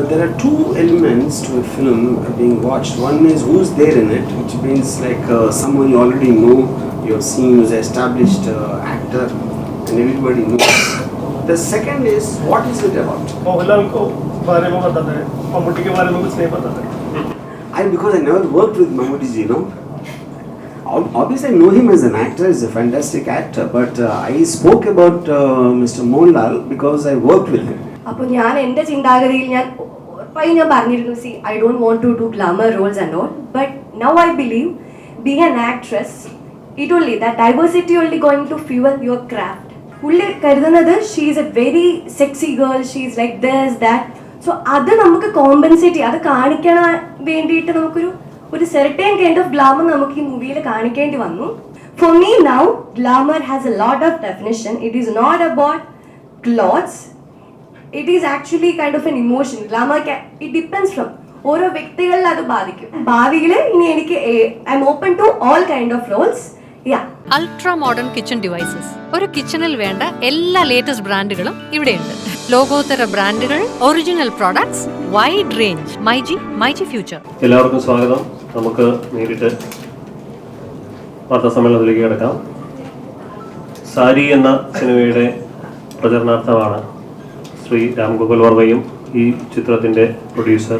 there are two elements to a film being watched. One is who's there in it, which means like someone you already know, you have seen, who's an established actor, and everybody knows. The second is what is it about? Because I never worked with Mammootty, you know. Obviously, I know him as an actor. He's a fantastic actor. But I spoke about Mr. Mohanlal because I worked with him. See, I don't want to do glamour roles and all. But now I believe, being an actress, it only that diversity only going to fuel your craft. She is a very sexy girl. She is like this, that. So that's we compensate. That's a certain kind of glamour in movie. For me now, glamour has a lot of definition. It is not about clothes. It is actually kind of an emotion. Glamour it depends from. I'm open to all kind of roles. Yeah. Ultra modern kitchen devices. ഒരു കിച്ചണിൽ വേണ്ട എല്ലാ latest ബ്രാൻഡുകളും ഇവിടെയുണ്ട്. ലോകോത്തര ബ്രാൻഡുകൾ, original products, wide range. MyG future. എല്ലാവർക്കും സ്വാഗതം. നമുക്ക് നേരിട്ട് വാർത്താ സമ്മേളനത്തിലേക്ക് കിടക്കാം. സാരി എന്ന സിനിമയുടെ പ്രചരണാർത്ഥമാണ് ശ്രീ രാം ഗോപാൽ വർമ്മയും ഈ ചിത്രത്തിൻ്റെ പ്രൊഡ്യൂസർ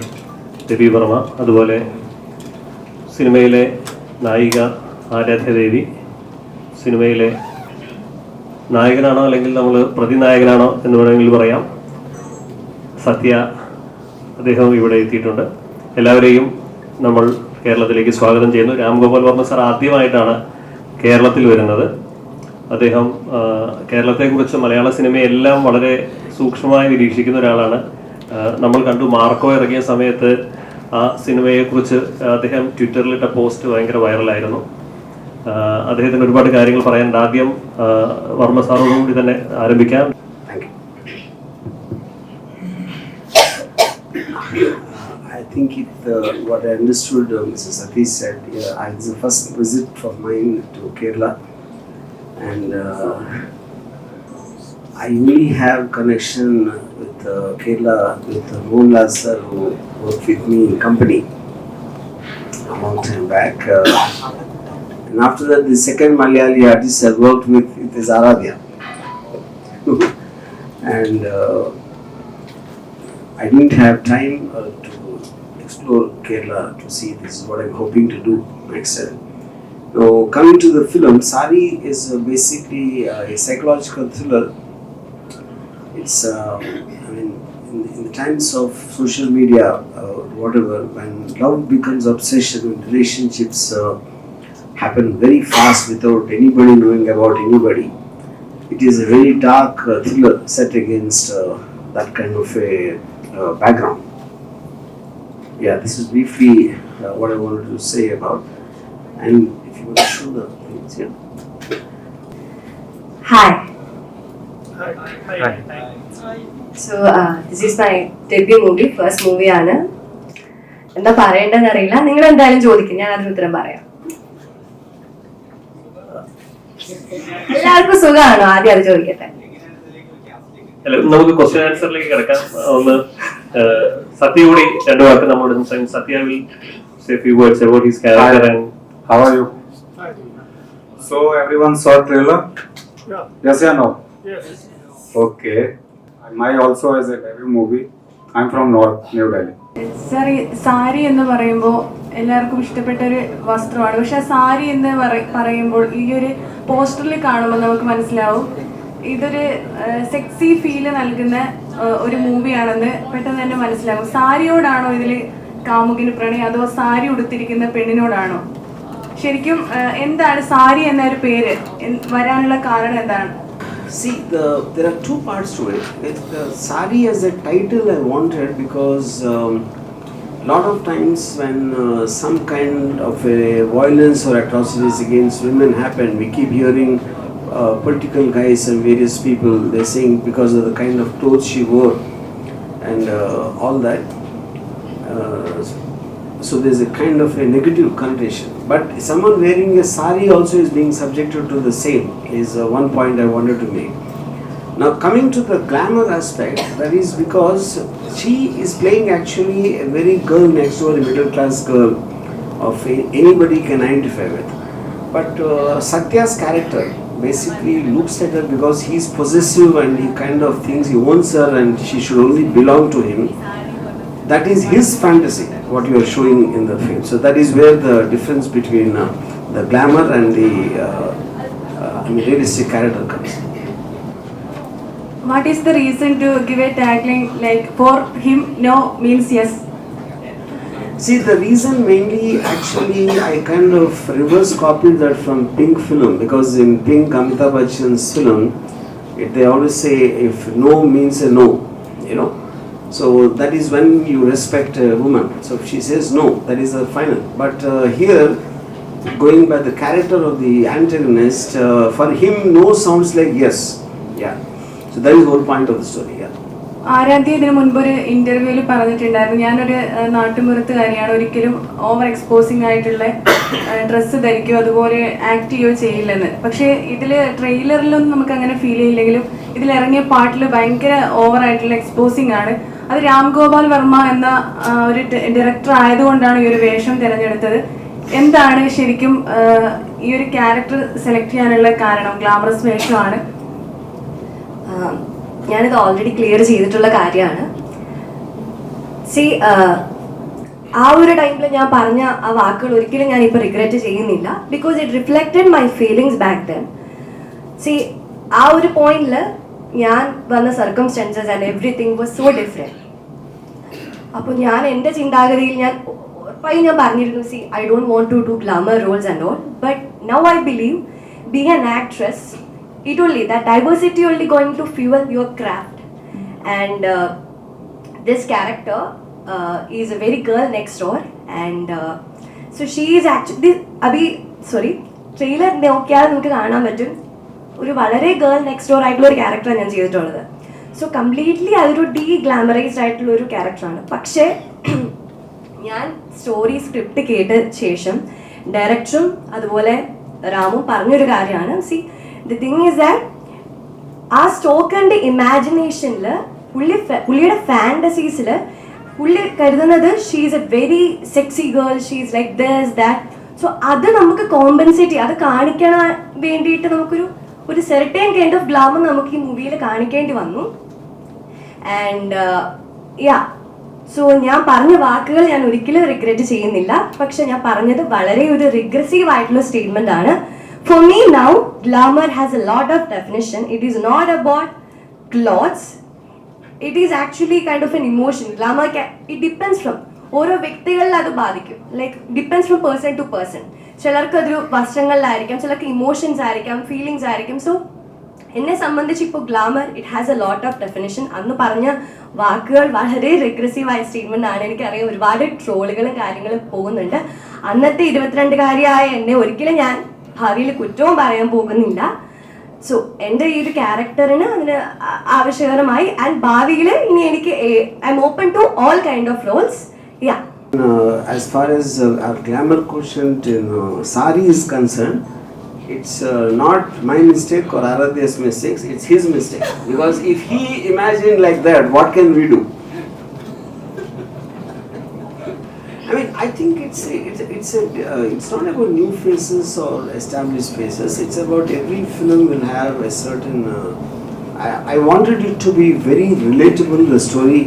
രവി വർമ്മ, അതുപോലെ സിനിമയിലെ നായിക ആരാധ്യദേവി, സിനിമയിലെ നായകനാണോ അല്ലെങ്കിൽ നമ്മൾ പ്രതിനായകനാണോ എന്ന് വേണമെങ്കിൽ പറയാം, സത്യ, അദ്ദേഹം ഇവിടെ എത്തിയിട്ടുണ്ട്. എല്ലാവരെയും നമ്മൾ കേരളത്തിലേക്ക് സ്വാഗതം ചെയ്യുന്നു. രാം ഗോപാൽ വർമ്മ സാർ ആദ്യമായിട്ടാണ് കേരളത്തിൽ വരുന്നത്. അദ്ദേഹം കേരളത്തെക്കുറിച്ച്, മലയാള സിനിമയെല്ലാം വളരെ സൂക്ഷ്മമായി നിരീക്ഷിക്കുന്ന ഒരാളാണ്. നമ്മൾ കണ്ടു മാർക്കോ ഇറങ്ങിയ സമയത്ത് ആ സിനിമയെക്കുറിച്ച് അദ്ദേഹം ട്വിറ്ററിലിട്ട പോസ്റ്റ് ഭയങ്കര വൈറലായിരുന്നു. അദ്ദേഹത്തിന് ഒരുപാട് കാര്യങ്ങൾ പറയാനുണ്ട്. ആദ്യം വർമ്മ സാറോടുകൂടി തന്നെ ആരംഭിക്കാം. I think what I understood, Mrs. Satish said, it's the first visit of mine to Kerala, and I only have connection with Kerala with Mohanlal sir, who worked with me in company a long time back. And after that, the second Malayali artist I worked with is Aradhya. And I didn't have time to explore Kerala to see. This is what I'm hoping to do next time. Now, coming to the film, Sari is basically a psychological thriller. It's, in the times of social media, whatever, when love becomes obsession, when relationships happen very fast without anybody knowing about anybody, it is a very dark thriller set against that kind of a background. Yeah, this is briefly what I wanted to say about. And if you want to show the things, yeah. Hi. So this is my debut movie, first movie ആണ്. എന്താ പറയേണ്ടതെന്ന് അറിയില്ല. നിങ്ങൾ എന്തായാലും ചോദിക്കും, ഞാൻ അതിന് ഉത്തരം പറയാം. എല്ലാവർക്കും സുഖമാണോ? ആദ്യം അത് ചോദിക്കട്ടെ. നമുക്ക് ക്വസ്റ്റ്യൻ ആൻസറിലേക്ക് കിടക്കാം. ഒന്ന് സത്യ കൂടി രണ്ടു വാക്ക് നമ്മളോട് സംസാരിക്കും. സത്യ will say a few words about his character. And how are you? So everyone saw trailer? Yeah. Yes or no? Yes. Okay. My also is a debut movie. I'm from North New Delhi. Sari എന്ന് പറയുമ്പോൾ എല്ലാവർക്കും ഇഷ്ടപ്പെട്ട ഒരു വസ്ത്രമാണ്. പക്ഷെ സാരി എന്ന് പറയുമ്പോൾ ഈ ഒരു പോസ്റ്ററിൽ കാണുമ്പോൾ നമുക്ക് മനസ്സിലാവും ഇതൊരു സെക്സി ഫീല് നൽകുന്ന ഒരു മൂവിയാണെന്ന് പെട്ടെന്ന് തന്നെ മനസ്സിലാകും. സാരിയോടാണോ ഇതിൽ കാമുകിന് പ്രണയം, അതോ സാരി ഉടുത്തിരിക്കുന്ന പെണ്ണിനോടാണോ? ശരിക്കും എന്താണ് സാരി എന്ന ഒരു പേര് വരാനുള്ള കാരണം എന്താണ്? See, there are two parts to it. Sari as a title I wanted because a lot of times when some kind of a violence or atrocities against women happen, we keep hearing political guys and various people, they're saying because of the kind of clothes she wore and all that. So there's a kind of a negative connotation. But someone wearing a sari also is being subjected to the same, is one point I wanted to make. Now coming to the glamour aspect, that is because she is playing actually a very girl next door, a middle class girl of anybody can identify with. But Satya's character basically looks at her because he is possessive and he kind of thinks he owns her and she should only belong to him. That is his fantasy, what you are showing in the film. So that is where the difference between the glamour and the realistic character comes. What is the reason to give a tagline like for him no means yes? See, the reason mainly actually I kind of reverse copied that from Pink film, because in Pink, Amitabh Bachchan's film, they always say if no means a no, you know. So that is when you respect a woman. So if she says no, that is the final. But here, going by the character of the antagonist, for him no sounds like yes. Yeah. So that is the whole point of the story. Yeah. Aaradhya ഇതിനു മുൻപ് ഒരു ഇന്റർവ്യൂവിൽ പറഞ്ഞിട്ടുണ്ടായിരുന്നു, ഞാനൊരു നാട്ടുമ്പുറത്തുകാരിയാണ്, ഒരിക്കലും over exposing ആയിട്ടുള്ള dress ധരിക്കുകയോ അതുപോലെ act ചെയ്യുകയോ ചെയ്യില്ലെന്ന്. പക്ഷേ ഇതിൽ ട്രെയിലറിലൊന്നും നമുക്ക് അങ്ങനെ ഫീൽ ചെയ്യില്ലെങ്കിലും ഇതിലിറങ്ങിയ പാട്ടിൽ ഭയങ്കര ഓവറായിട്ടുള്ള എക്സ്പോസിംഗ് ആണ്. അത് രാം ഗോപാൽ വർമ്മ എന്ന ഒരു ഡയറക്ടർ ആയതുകൊണ്ടാണ് ഈ ഒരു വേഷം തിരഞ്ഞെടുത്തത്. എന്താണ് ശരിക്കും ഈ ഒരു ക്യാരക്ടർ സെലക്ട് ചെയ്യാനുള്ള കാരണം? ഗ്ലാമറസ് വേഷമാണ്. ഞാനിത് ഓൾറെഡി ക്ലിയർ ചെയ്തിട്ടുള്ള കാര്യമാണ്. സി ആ ഒരു ടൈമിൽ ഞാൻ പറഞ്ഞ ആ വാക്കുകൾ ഒരിക്കലും ഞാൻ ഇപ്പോൾ റിഗ്രറ്റ് ചെയ്യുന്നില്ല, because it reflected my feelings back then. See ആ ഒരു പോയിന്റിൽ ഞാൻ വന്ന circumstances and everything was so different. അപ്പോൾ ഞാൻ എൻ്റെ ചിന്താഗതിയിൽ ഞാൻ ഉറപ്പായി ഞാൻ പറഞ്ഞിരുന്നു, see I don't want to do glamour roles and all, but now I believe being an actress, it only that diversity only going to fuel your craft. And this character is a very girl next door, and so she is actually trailer നോക്കിയാൽ നമുക്ക് കാണാൻ പറ്റും ഒരു വളരെ girl next door ആയിട്ടുള്ള ഒരു ക്യാരക്ടറാണ് ഞാൻ ചെയ്തിട്ടുള്ളത്. സോ കംപ്ലീറ്റ്ലി അതൊരു ഡീഗ്ലാമറൈസ്ഡ് ആയിട്ടുള്ള ഒരു ക്യാരക്ടറാണ്. പക്ഷേ ഞാൻ സ്റ്റോറി സ്ക്രിപ്റ്റ് കേട്ട ശേഷം ഡയറക്ടറും അതുപോലെ രാമും പറഞ്ഞൊരു കാര്യമാണ്, C the thing is that ആ സ്റ്റോക്കറിൻ്റെ ഇമാജിനേഷനിൽ പുള്ളിയുടെ ഫാൻറ്റസീസിൽ പുള്ളി കരുതുന്നത് she is A very sexy girl, she is like this that. So അത് നമുക്ക് കോമ്പൻസേറ്റ് ചെയ്യും, അത് കാണിക്കാൻ വേണ്ടിയിട്ട് നമുക്കൊരു സെർട്ടൈൻ കൈൻഡ് ഓഫ് ഗ്ലാമർ നമുക്ക് ഈ മൂവിയിൽ കാണിക്കേണ്ടി വന്നു. ആൻഡ് യാ, സോ ഞാൻ പറഞ്ഞ വാക്കുകൾ ഞാൻ ഒരിക്കലും റിഗ്രറ്റ് ചെയ്യുന്നില്ല. പക്ഷെ ഞാൻ പറഞ്ഞത് വളരെ ഒരു റിഗ്രസീവ് ആയിട്ടുള്ള സ്റ്റേറ്റ്മെന്റ് ആണ്. For me now, glamour has a lot of definition. It is not about clothes. It is actually kind of an emotion. Glamour it depends from ഓരോ വ്യക്തികളിൽ അത് ബാധിക്കും. Like depends from person to person. ചിലർക്ക് അതൊരു വസ്ത്രങ്ങളിലായിരിക്കാം, ചിലർക്ക് emotions ആയിരിക്കാം, feelings ആയിരിക്കും. So എന്നെ സംബന്ധിച്ച് ഇപ്പോൾ glamour it has a lot of definition. അന്ന് പറഞ്ഞ വാക്കുകൾ വളരെ റിഗ്രസീവായ സ്റ്റേറ്റ്മെന്റ് ആണ്. എനിക്കറിയാം ഒരുപാട് ട്രോളുകളും കാര്യങ്ങളും പോകുന്നുണ്ട്. അന്നത്തെ 22-കാരിയായ എന്നെ ഒരിക്കലും ഞാൻ ഭാവിയിൽ കുറ്റവും പറയാൻ പോകുന്നില്ല. സോ എൻ്റെ ഈ ഒരു ക്യാരക്ടറിന് അതിന് ആവശ്യകരമായി ആൻഡ് ഭാവിയിൽ ഇനി എനിക്ക് I'm open to all kind of roles. Yeah, as far as our glamour quotient in Sari is concerned, it's not my mistake or Aradhya's mistakes, it's his mistake. Because if he imagined like that, what can we do? I mean, I think it's not about new faces or established faces. It's about every film will have a certain. I wanted it to be very relatable. The story,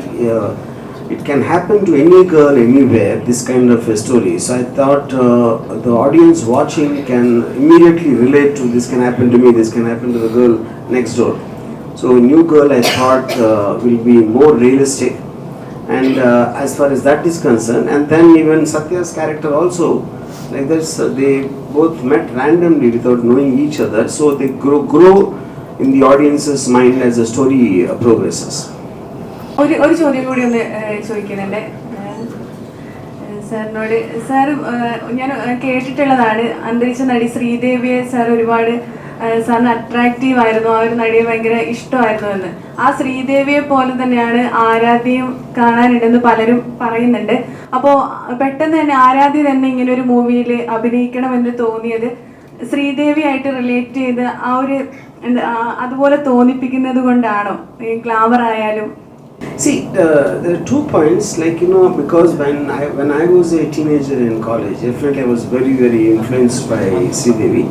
it can happen to any girl anywhere. This kind of a story. So I thought the audience watching can immediately relate to this. Can happen to me. This can happen to the girl next door. So New Girl, I thought will be more realistic. And as far as that is concerned, and then even Satya's character also, like this, they both met randomly without knowing each other, so they grow in the audience's mind as the story progresses. ഒരു ചോദ്യം കൂടി ഒന്ന് ചോദിക്കുന്നുണ്ട് സാറിനോട്. Sir ഞാൻ കേട്ടിട്ടുള്ളതാണ്, അന്തരിച്ച നടി ശ്രീദേവിയെ sir ഒരുപാട് സാറിന് അട്രാക്റ്റീവ് ആയിരുന്നു, ആ ഒരു നടിയെ ഭയങ്കര ഇഷ്ടമായിരുന്നു എന്ന്. ആ ശ്രീദേവിയെ പോലെ തന്നെയാണ് ആരാധ്യയും കാണാനുണ്ടെന്ന് പലരും പറയുന്നുണ്ട്. അപ്പോൾ പെട്ടെന്ന് തന്നെ ആരാധ്യ തന്നെ ഇങ്ങനെ ഒരു മൂവിയിൽ അഭിനയിക്കണമെന്ന് തോന്നിയത് ശ്രീദേവിയായിട്ട് റിലേറ്റ് ചെയ്ത് ആ ഒരു അതുപോലെ തോന്നിപ്പിക്കുന്നത് കൊണ്ടാണോ ഈ ഗ്ലാമർ ആയാലും? See, there are 2 points. Like, you know, because when I was a teenager in college, definitely I was very, very influenced by Sridevi,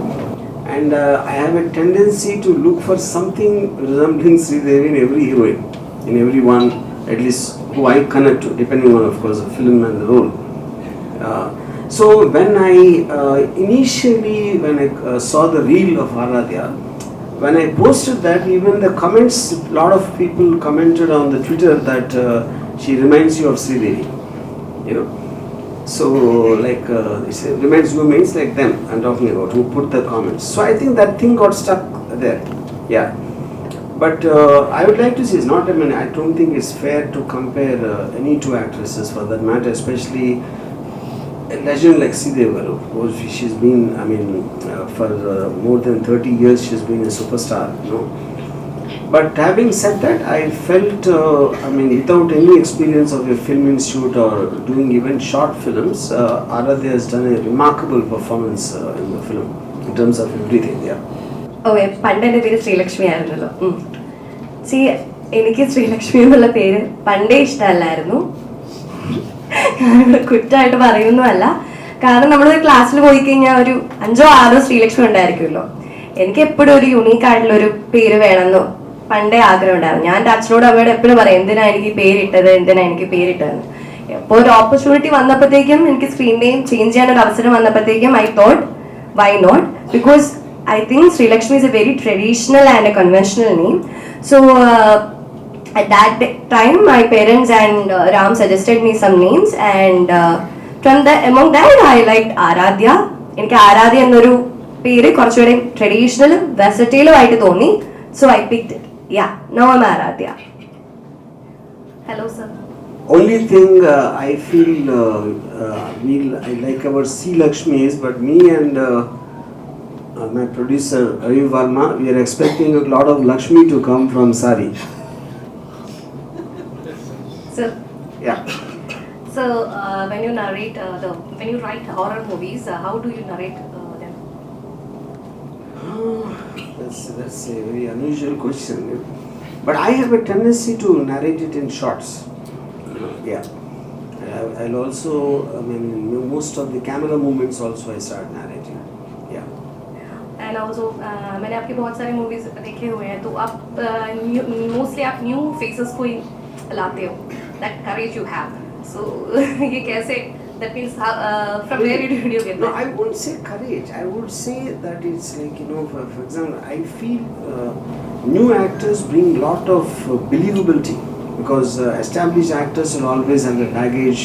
and I have a tendency to look for something resembling Sridevi in every heroine, in everyone, at least who I connect to, depending on, of course, the film and the role. So when I initially saw the reel of Aradhya, when I posted that, even the comments, a lot of people commented on the Twitter that she reminds you of Sridevi, you know. So like it reminds you means like them I'm talking about, who put the comments. So I think that thing got stuck there, yeah. But I would like to say, I don't think it's fair to compare any 2 actresses for that matter, especially a legend like Sridevi Garu. She's been, for more than 30 years she's been a superstar, you know. But having said that, I felt, without any experience of a film institute or doing even short films, Aradhya has done a remarkable performance in the film in terms of everything, yeah. Okay, പണ്ട് എൻ്റെ പേര് ശ്രീലക്ഷ്മി ആയിരുന്നല്ലോ. എനിക്ക് ശ്രീലക്ഷ്മി എന്നുള്ള പേര് പണ്ടേ ഇഷ്ടമല്ലായിരുന്നു. ഞാനിവിടെ കുറ്റമായിട്ട് പറയുന്നതല്ല, കാരണം നമ്മളൊരു ക്ലാസ്സിൽ പോയി കഴിഞ്ഞാൽ ഒരു 5 or 6 ശ്രീലക്ഷ്മി ഉണ്ടായിരിക്കുമല്ലോ. എനിക്ക് എപ്പോഴും ഒരു യുണീക്ക് ആയിട്ടുള്ളൊരു പേര് വേണമെന്നോ പണ്ടേ ആഗ്രഹം ഉണ്ടായിരുന്നു. ഞാൻ എൻ്റെ അച്ഛനോട് അമ്മയോട് എപ്പോഴും പറയും, എന്തിനാ എനിക്ക് പേരിട്ടതെന്ന്. അപ്പോൾ ഒരു ഓപ്പർച്യൂണിറ്റി വന്നപ്പോഴത്തേക്കും, എനിക്ക് സ്ക്രീൻ നെയിം ചേഞ്ച് ചെയ്യാനൊരു അവസരം വന്നപ്പോഴത്തേക്കും I thought why not, because I think Sri Lakshmi is a very traditional and a conventional name. So at that time, my parents and Ram suggested me some names, and among that, I liked Aradhya. എനിക്ക് ആരാധ്യ എന്നൊരു പേര് കുറച്ചുകൂടെ ട്രഡീഷണലും വെർസറ്റൈലും ആയിട്ട് തോന്നി. So I picked it. Yeah, now I'm Aradhya. Hello, sir. Only thing I feel I like about Sri Lakshmi is, but me and my producer Ravi Varma, we are expecting a lot of Lakshmi to come from Sari. So Yeah. So when you narrate when you write horror movies, how do you narrate them? That's a very unusual question. But I have a tendency to narrate it in shots. Yeah. I'll also, most of the camera movements also I start narrating. Yeah. And also मैंने आपकी बहुत सारी movies देखे हुए हैं, तो आप mostly आप न्यू फेसेस को ही लाते हो. That courage you have. So ये कैसे? That means from where did you get No, that? I wouldn't say courage. I would say that it's like, you know, for example, I feel new actors bring lot of believability, because established actors will always have a baggage.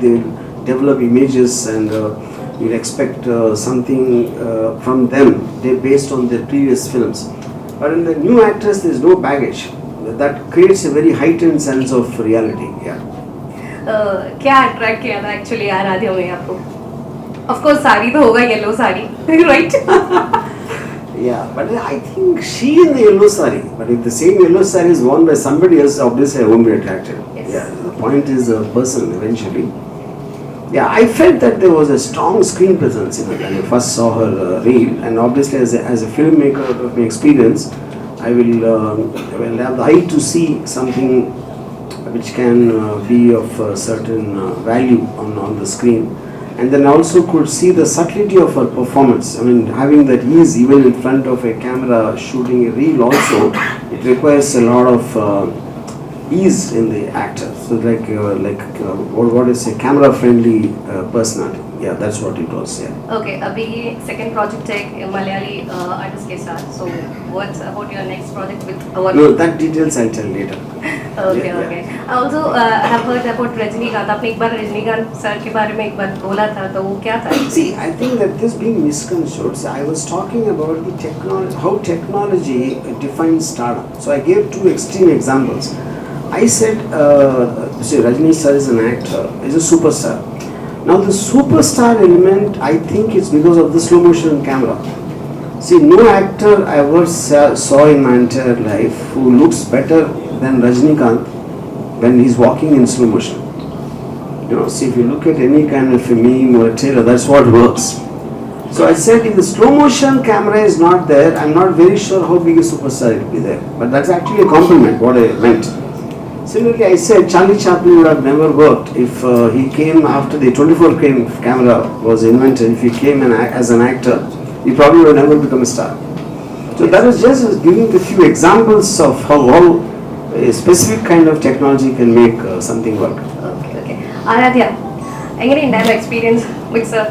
They'll develop images, and you'll expect something from them based on their previous films. But in the new actors, there's no baggage. That creates a very heightened sense of reality. Yeah. क्या attract किया था actually Aaradhya में आपको? Of course sari तो होगा, yellow sari, right? Yeah, but I think she in the yellow sari. But if the same yellow sari is worn by somebody else, obviously I won't be attracted. Yes. Yeah, the point is the person eventually. Yeah, I felt that there was a strong screen presence in her when I first saw her reel, and obviously as a filmmaker of my experience, I will have the eye to see something which can be of certain value on the screen, and then also could see the subtlety of her performance. Having that ease even in front of a camera shooting a reel also, it requires a lot of ease in the actor. So what is a camera friendly personality. Yeah, that's what it was. Yeah. Okay, अभी second project है Malayali artist के साथ. So what's about your next project with our? No, that details I'll tell later. Okay, Yeah, okay. I also have heard about Rajinikanth. आपने एक बार Rajinikanth sir के बारे में एक बार बोला था, तो वो क्या था? See, I think that this being misconstrued. So I was talking about the technology, how technology defines stardom. So I gave 2 extreme examples. I said, Rajini sir is an actor, is a superstar. Now the superstar element, I think it's because of the slow motion camera. See, no actor I ever saw in my entire life who looks better than Rajinikanth when he's walking in slow motion. See, if you look at any kind of a meme or a trailer, that's what works. So I said, if the slow motion camera is not there, I'm not very sure how big a superstar it will be there. But that's actually a compliment, what I meant. Similarly, I said Charlie Chaplin would have never worked if he came after the 24 frame camera was invented. If he came as an actor, he probably would have never become a star. So that was just giving a few examples of how a specific kind of technology can make something work. Okay okay Aradhya എങ്ങനെയുണ്ടായിരുന്നു experience വിത്ത് sir?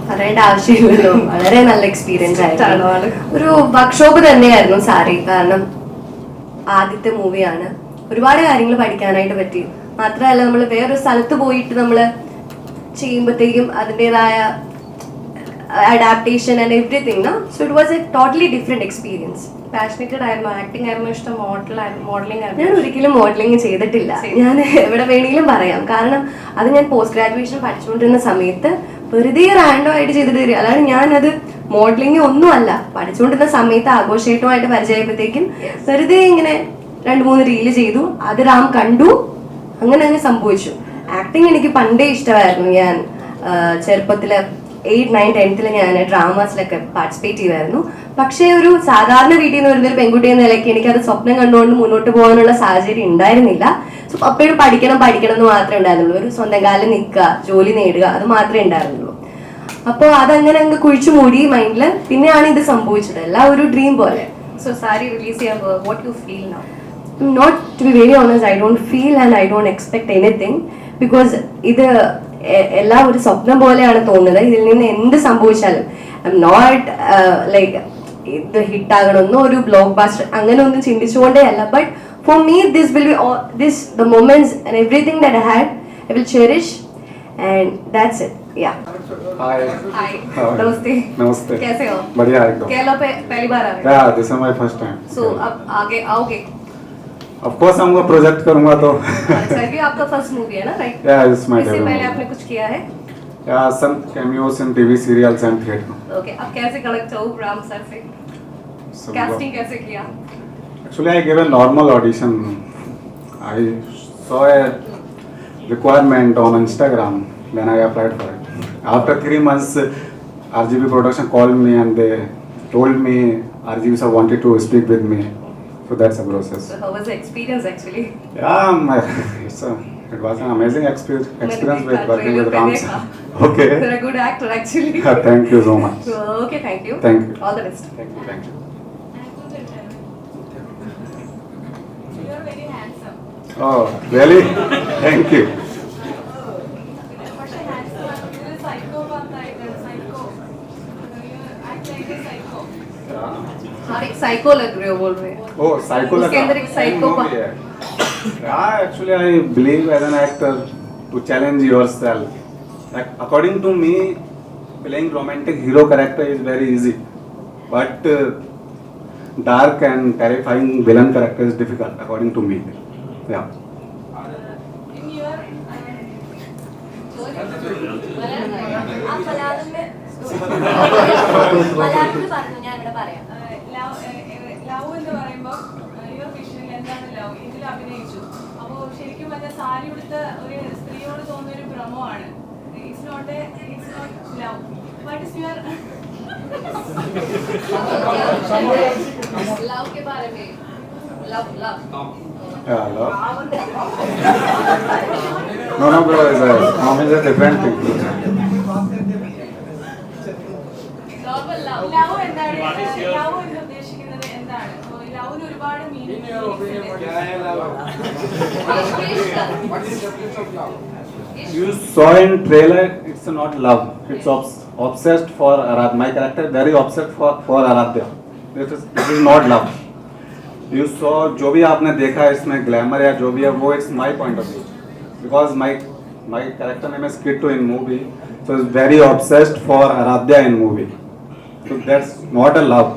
പറയേണ്ട ആവശ്യമില്ലല്ലോ, വളരെ നല്ല experience ആയിരുന്നു. ആള് ഒരു workshop തന്നെയായിരുന്നു സാരി. കാരണം ആദ്യത്തെ മൂവിയാണ്, ഒരുപാട് കാര്യങ്ങൾ പഠിക്കാനായിട്ട് പറ്റി. മാത്രമല്ല നമ്മൾ വേറൊരു സ്ഥലത്ത് പോയിട്ട് നമ്മൾ ചെയ്യുമ്പോഴത്തേക്കും അതിൻ്റെതായ adaptation and everything. So it was a totally different experience. Passionated ആയിരുന്നു, ആക്ടിംഗ് ആയിരുന്നു ഇഷ്ടം, മോഡലിംഗ് ഞാൻ ആയിരുന്നു? ഒരിക്കലും മോഡലിംഗ് ചെയ്തിട്ടില്ല. ഞാൻ എവിടെ വേണമെങ്കിലും പറയാം. കാരണം അത് ഞാൻ പോസ്റ്റ് ഗ്രാജുവേഷൻ പഠിച്ചുകൊണ്ടിരുന്ന സമയത്ത് വെറുതെ റാൻഡം ആയിട്ട് ചെയ്തിട്ട് തരിക. അല്ലാതെ ഞാനത് മോഡലിംഗ് ഒന്നുമല്ല. പഠിച്ചുകൊണ്ടിരുന്ന സമയത്ത് ആഘോഷമായിട്ട് പരിചയപ്പോഴത്തേക്കും വെറുതെ ഇങ്ങനെ 2-3 റീല് ചെയ്തു. അത് റാം കണ്ടു, അങ്ങനെ സംഭവിച്ചു. ആക്ടിങ് എനിക്ക് പണ്ടേ ഇഷ്ടമായിരുന്നു. ഞാൻ ചെറുപ്പത്തില് 8, 9, 10th ഞാൻ ഡ്രാമാസിലൊക്കെ പാർട്ടിസിപ്പേറ്റ് ചെയ്യുമായിരുന്നു. പക്ഷേ ഒരു സാധാരണ വീട്ടിൽ നിന്ന് വരുന്നൊരു പെൺകുട്ടി എന്ന നിലയ്ക്ക് എനിക്കത് സ്വപ്നം കണ്ടുകൊണ്ട് മുന്നോട്ട് പോകാനുള്ള സാഹചര്യം ഉണ്ടായിരുന്നില്ല. സോ അപ്പോഴും പഠിക്കണം എന്ന് മാത്രമേ ഉണ്ടായിരുന്നുള്ളൂ. ഒരു സ്വന്തം കാലം നിൽക്കുക, ജോലി നേടുക, അത് മാത്രമേ ഉണ്ടായിരുന്നുള്ളൂ. അപ്പോൾ അതങ്ങനെ അങ്ങ് കുഴിച്ചു മൂടി മൈൻഡിൽ. പിന്നെയാണ് ഇത് സംഭവിച്ചത്, എല്ലാം ഒരു ഡ്രീം പോലെ. സോ സാരി റിലീസ് ചെയ്യുമ്പോൾ what you feel now? Not to be very honest, I don't feel and I don't expect anything because ഇത് എല്ലാം ഒരു സ്വപ്നം പോലെയാണ് തോന്നുന്നത്. ഇതിൽ നിന്ന് എന്ത് സംഭവിച്ചാലും ഐ എം നോട്ട് ലൈക്ക് ഇത് ഹിറ്റാകണമെന്നോ ഒരു ബ്ലോക്ക് ബാസ്റ്റർ അങ്ങനെ ഒന്നും ചിന്തിച്ചുകൊണ്ടേ അല്ല. But for me this will be the moments and everything that I had, I will cherish and that's it. Yeah. Hi. Hi How are you? नमस्ते नमस्ते. कैसे हो? बढ़िया एकदम. केरला पे पहली बार आ रहे Yeah, this is my first time. सो अब आगे आओगे? Of course आऊँगा, प्रोजेक्ट करूँगा तो. अच्छा, ये आपका फर्स्ट मूवी है ना, राइट? Yeah, it's my इससे debut पहले movie. आपने कुछ किया है? Yeah, some cameos in TV serials and theatre. Okay, अब कैसे कनेक्ट हो राम सर से? So, कास्टिंग कैसे किया? actually, I gave a normal audition. I saw a requirement on Instagram, then I applied for it. After 3 months, RGB production called me and they told me RGB sir wanted to speak with me. So that's the process. So how was the experience actually? It was an amazing experience with देखा, working with trailer पे Ram देखा. sir. Okay. You're a good actor actually. Thank you so much. So, okay, thank you. Thank you. All the best. Thank you. Thank you. You are very handsome. Oh, really? Thank you. പക്ഷേ handsome ആണ്. ഒരു psychopath ആയിട്ടാണ്. Psycho. You act like a psycho. हाँ, एक psycho लग रहे हो बोल रहे हैं. Oh, psycho उसके अंदर एक psycho movie है. Yeah, actually I believe as an actor to challenge yourself. Like, according to me, playing romantic hero character is very easy, but dark and terrifying villain character is difficult according to me. Yeah. In your love എന്ന് പറയുമ്പോൾ your വിഷനിൽ എന്താണ് love ഇതിൽ അഭിനയിച്ചു. അപ്പോൾ ശരിക്കും പറഞ്ഞാൽ സാരി ഉടുത്ത ഒരു സ്ത്രീയോട് തോന്നുന്ന ഒരു ഭ്രമമാണ്. It's not love. What is your love के बारे में. Love. Yeah, hello. No, bro, mom is a different thing. Normal love. Love എന്താണ്? ലവ് എന്ന് ഉദ്ദേശിക്കുന്നത് എന്താണ്? ലവിന് ഒരുപാട് meaning. You saw in trailer, it's not love. It's obsessed for Aradhya. My character very obsessed for Aradhya. This is not love. You saw जो भी आपने देखा इसमें ग्लैमर या जो भी है वो it's my point of view. Because my character name is Kittu in movie, so it's very obsessed for Aradhya in movie. So that's not a love.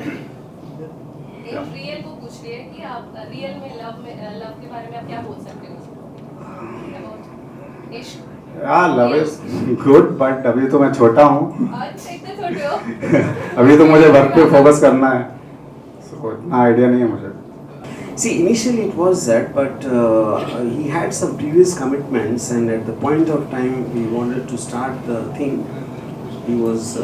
एक रियल को पूछ रही है कि आप रियल में लव के बारे में आप क्या बोल सकते हो? About इश्क. Yeah, love is good, but अभी तो मैं छोटा हूँ. अच्छा, इतने छोटे हो? अभी तो मुझे वर्क पे फोकस करना है. So इतना आइडिया नहीं है मुझे. See, initially it was that, but he had some previous commitments, and at the point of time we wanted to start the thing. he was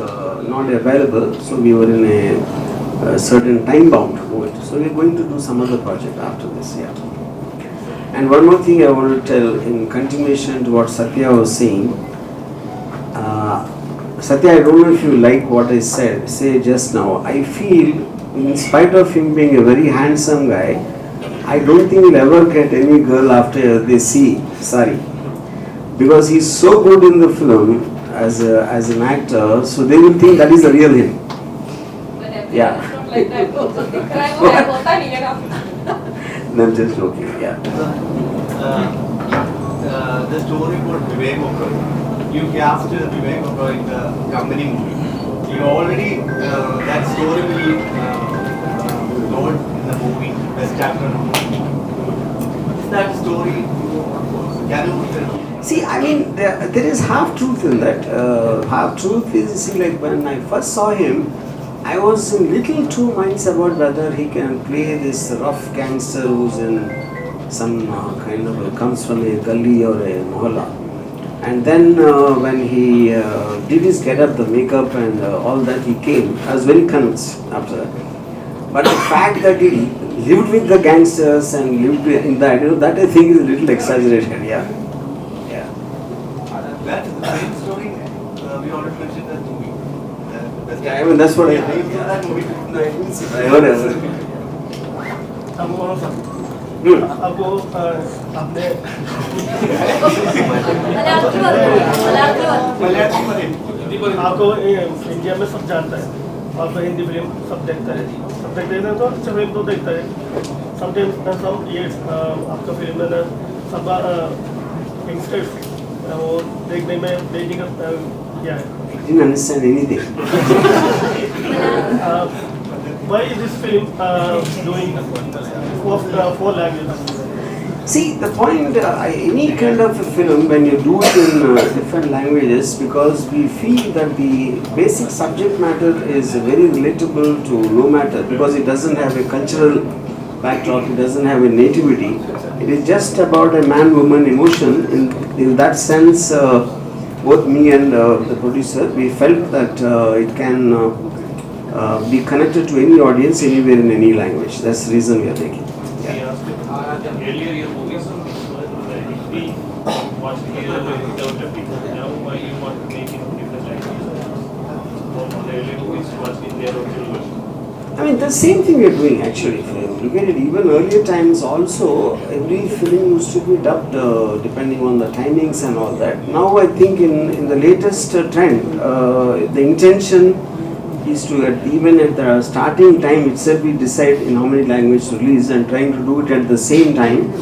not available, so we were in a certain time bound mode. So we are going to do some other project after this, yeah. And one more thing I want to tell in continuation to what Satya was saying. Satya, I don't know if you like what I say just now. I feel, in spite of him being a very handsome guy, I don't think he'll ever get any girl after they see Sari. Because he's so good in the film as an actor, so they will think that is the real him. Yeah. No, I'm just joking, yeah. The story about Vivek Oberoi. You cast Vivek Oberoi in the company movie. You already, that story will told in the movie, best actor. Is that story, can you See, I mean, there is half truth in that. Half truth is, see, like when I first saw him, I was in little two minds about whether he can play this rough gangster who's in some kind of comes from a gully or a mohalla. And then when he did his get-up, the makeup and all that, he came. I was very convinced after that. But the fact that he lived with the gangsters and lived in that, that I think is a little exaggerated. Yeah. Yeah. That's the same story. We already mentioned that movie. Yeah, I mean that's what I. That movie. No, I didn't see that. Whatever. आपको आपने आपको India में सब जानता है, आपको Hindi film सब देखता है, तो अच्छा फिल्म तो देखता है। समटाइम्स सम इयर्स आपका फिल्म में ना सब यंगस्टर्स वो देखने में वेटिंग क्या है। I didn't understand anything. Why is this film doing four languages? See, the point, any kind of a film, when you do it in different languages, because we feel that the basic subject matter is very relatable to no matter, because it doesn't have a cultural backdrop, it doesn't have a nativity. It is just about a man-woman emotion. In that sense, both me and the producer, we felt that it can be connected to any audience, anywhere in any language. That's the reason we are taking. Earlier your movies we watched here without people. Now why you want to make it in different languages? Or the earlier movies watched in their original version? I mean, the same thing we are doing actually. If you look at it, even earlier times also, every film used to be dubbed depending on the timings and all that. Now I think in the latest trend, the intention is to, even at the starting time itself, we decide in how many languages to release and trying to do it at the same time,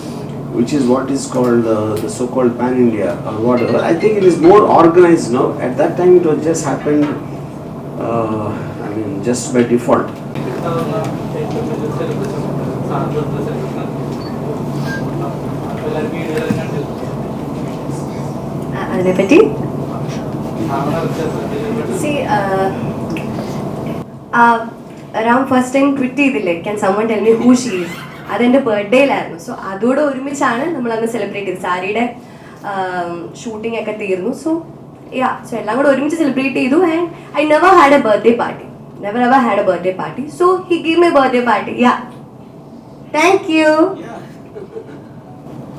which is what is called the so-called pan-India or whatever. I think it is more organized now. At that time it was just happened, I mean, just by default. അതിനെപ്പറ്റി C Ram first time tweet ചെയ്തില്ലേ, can someone tell me who she is, അതെൻ്റെ ബർത്ത്ഡേയിലായിരുന്നു. So അതോടെ ഒരുമിച്ചാണ് നമ്മളന്ന് celebrate ചെയ്തത്. സാരിയുടെ shooting ഒക്കെ തീർന്നു. സോ സോ എല്ലാം കൂടെ ഒരുമിച്ച് സെലിബ്രേറ്റ് ചെയ്തു. And I never had A birthday party, never ever had a birthday party. So he gave me a birthday party. Yeah. Thank you.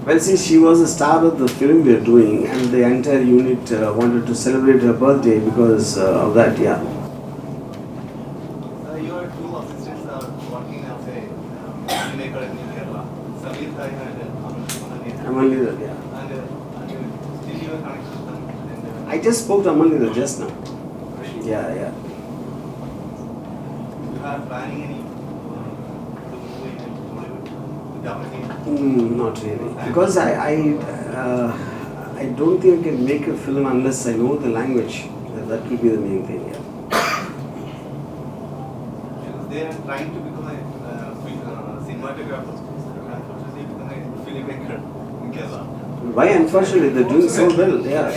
Well, see, she was a star of the film we are doing, and the entire unit wanted to celebrate her birthday because of that. Yeah. Your two assistants are working as a filmmaker in Kerala. Samir Thai and Amalida, yeah. And still you are connected with them. I just spoke to Amalida just now. Yeah, yeah. You are planning any to move in Bollywood with Japanese? Not really, because I don't think I can make a film unless I know the language. That will be the main thing. Yeah. Because they are trying to become a cinematographer. Unfortunately, become a filmmaker in Kerala. Why? Unfortunately, they're doing so well. Yeah.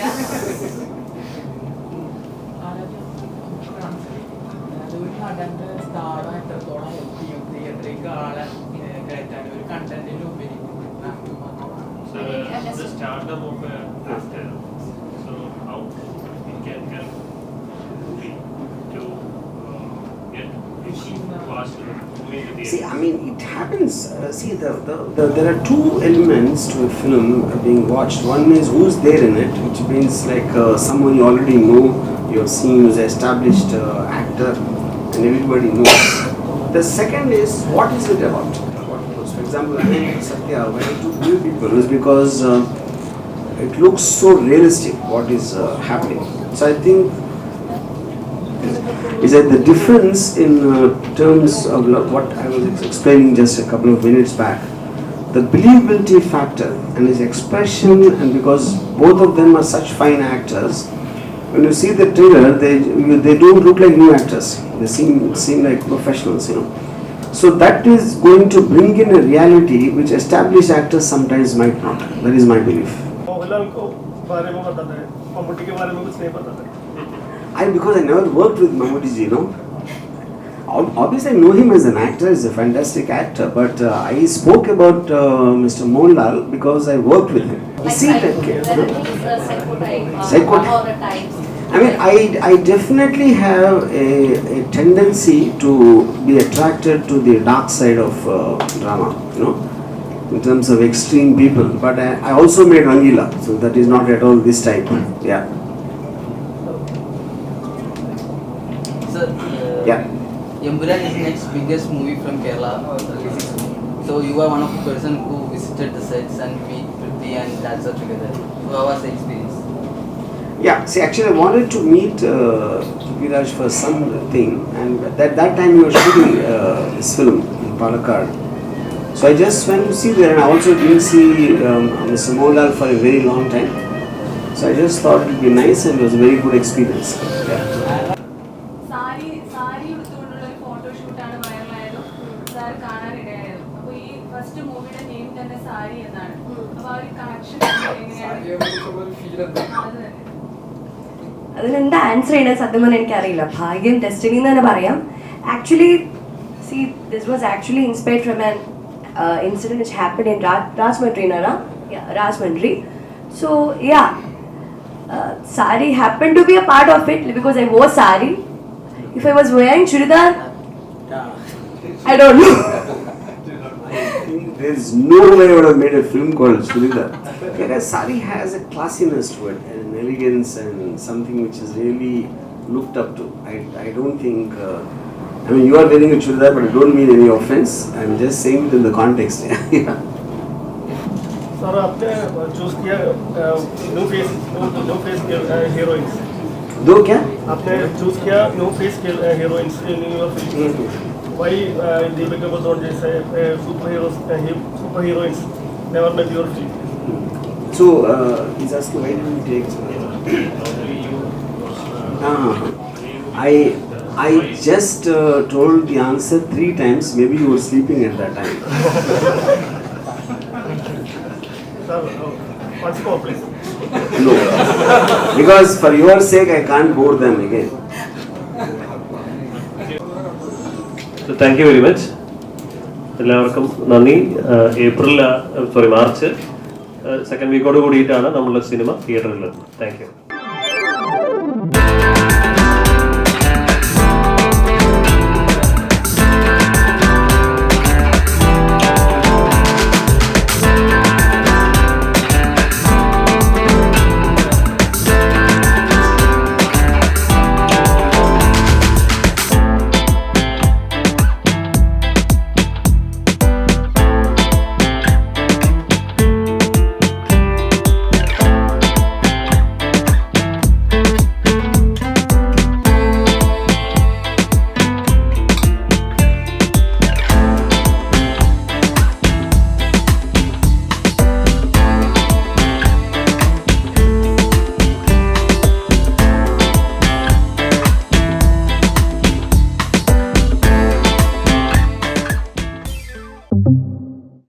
So the stardom of a actor. So how it can help. watched the movie in the theater. See, I mean, it happens. There are two elements to a film being watched. One is who's there in it, which means like someone you already know, you have seen, who's an established actor, and everybody knows. The second is what is it about? For example, I mean, Satya, when I took new people, is because it looks so realistic what is happening. So I think is that the difference in terms of what I was explaining just a couple of minutes back, the believability factor and his expression, and because both of them are such fine actors, when you see the trailer, they don't look like new actors. They seem like professionals, you know. So that is going to bring in a reality which established actors sometimes might not. That is my belief. Mohanlal को बारे में बताता है, मम्मूटी के बारे में कुछ नहीं पता था. Because I never worked with Mammootty ji, you know. Obviously, I know him as an actor, he's a fantastic actor, but I spoke about Mr. Mohanlal because I worked with him. You see that kid? Psycho type. I mean, I definitely have a tendency to be attracted to the dark side of drama, you know, in terms of extreme people. But I also made Rangila, so that is not at all this type. Yeah. Sir, Yeah. Empuran is next biggest movie from Kerala. So you are one of the person who visited the sets and meet Prithvi and Rajsa together. So how was the experience? Yeah, see, actually, I wanted to meet Viraj for something, and at that time we were shooting this film in Palakkad. So I just went to see there, and I also didn't see Mr. Mohanlal for a very long time. So I just thought it would be nice, and it was a very good experience. Yeah. Sari എടുത്തുകൊണ്ടുള്ള ഒരു ഫോട്ടോഷൂട്ടാണ് വൈറലായത്. Sir കാണാനിടയായത്. അപ്പോൾ ഈ first മൂവിയുടെ name തന്നെ സാരി എന്നാണ്. അപ്പോൾ ആ ഒരു connection എങ്ങനെയാണ്? അത് തന്നെ. അതിനെന്താ ആൻസർ ചെയ്യണത് സത്യം പറഞ്ഞാൽ എനിക്കറിയില്ല. ഭാഗ്യം, ഡെസ്റ്റിനി എന്ന് തന്നെ പറയാം. Actually see this was actually inspired from an incident which happened in Rajahmundry, Rajahmundry. So yeah, sari happened to be a part of it because I wore sari. If I was wearing churidar, I don't know. There is no way I would have made a film called Churidar. Whereas sari has a classiness to it, and an elegance, and something which is really looked up to. I don't think. I mean, you are wearing a churidar, but I don't mean any offense. I'm just saying it in the context. Yeah. Sir आपने choose किया no face heroines. दो क्या? आपने choose किया no face heroines in your film. Why Deepika Padukone जैसे super heroines never met your film? So he's asking why didn't we take? I just told the answer 3 times. Maybe you were sleeping at that time. Sir, once more please. No, because for your sake I can't bore them again. So thank you very much. എല്ലാവർക്കും നന്ദി. March second വീക്കോട് കൂടിയിട്ടാണ് നമ്മളുടെ cinema തിയേറ്ററിൽ. Thank you.